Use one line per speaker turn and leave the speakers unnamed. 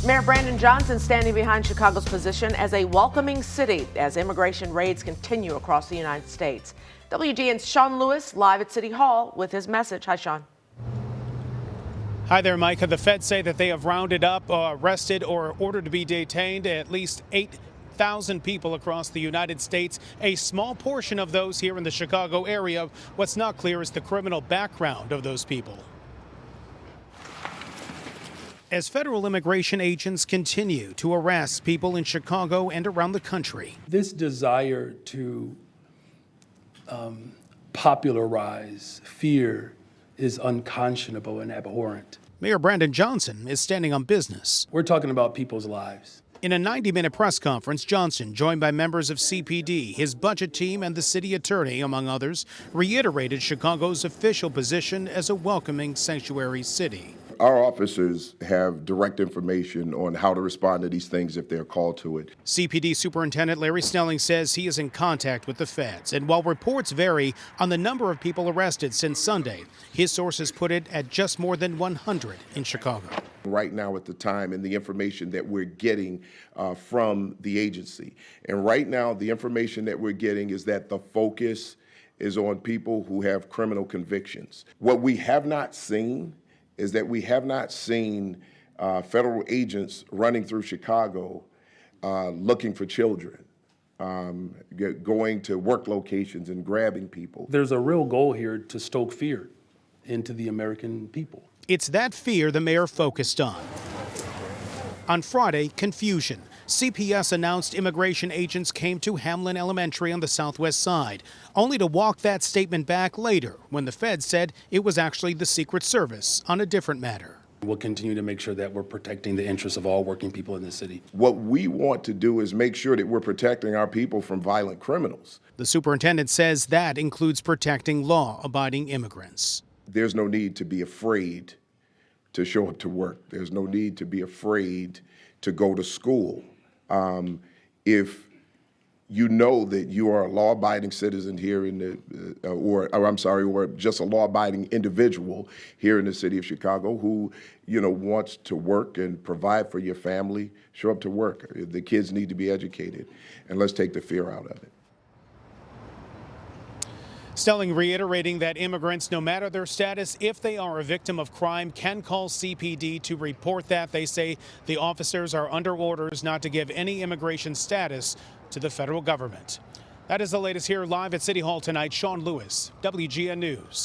Mayor Brandon Johnson standing behind Chicago's position as a welcoming city as immigration raids continue across the United States. WGN's Sean Lewis live at City Hall with his message. Hi, Sean.
Hi there, Micah. The feds say that they have rounded up, arrested, or ordered to be detained at least 8,000 people across the United States. A small portion of those here in the Chicago area. What's not clear is the criminal background of those people. As federal immigration agents continue to arrest people in Chicago and around the country.
This desire to popularize fear is unconscionable and abhorrent.
Mayor Brandon Johnson is standing on business.
We're talking about people's lives.
In a 90-minute press conference, Johnson, joined by members of CPD, his budget team, and the city attorney, among others, reiterated Chicago's official position as a welcoming sanctuary city.
Our officers have direct information on how to respond to these things if they're called to it.
CPD Superintendent Larry Snelling says he is in contact with the feds. And while reports vary on the number of people arrested since Sunday, his sources put it at just more than 100 in Chicago.
Right now at the time and the information that we're getting from the agency. And right now the information that we're getting is that the focus is on people who have criminal convictions. What we have not seen is that we have not seen federal agents running through Chicago looking for children, going to work locations and grabbing people.
There's a real goal here to stoke fear into the American people.
It's that fear the mayor focused on. On Friday, confusion. CPS announced immigration agents came to Hamlin Elementary on the southwest side, only to walk that statement back later when the feds said it was actually the Secret Service on a different matter.
We'll continue to make sure that we're protecting the interests of all working people in the city.
What we want to do is make sure that we're protecting our people from violent criminals.
The superintendent says that includes protecting law-abiding immigrants.
There's no need to be afraid to show up to work. There's no need to be afraid to go to school. If you know that you are a law-abiding citizen here in the, or just a law-abiding individual here in the city of Chicago who, wants to work and provide for your family, show up to work. The kids need to be educated, and let's take the fear out of it.
Snelling reiterating that immigrants, no matter their status, if they are a victim of crime, can call CPD to report that. They say the officers are under orders not to give any immigration status to the federal government. That is the latest here live at City Hall tonight. Sean Lewis, WGN News.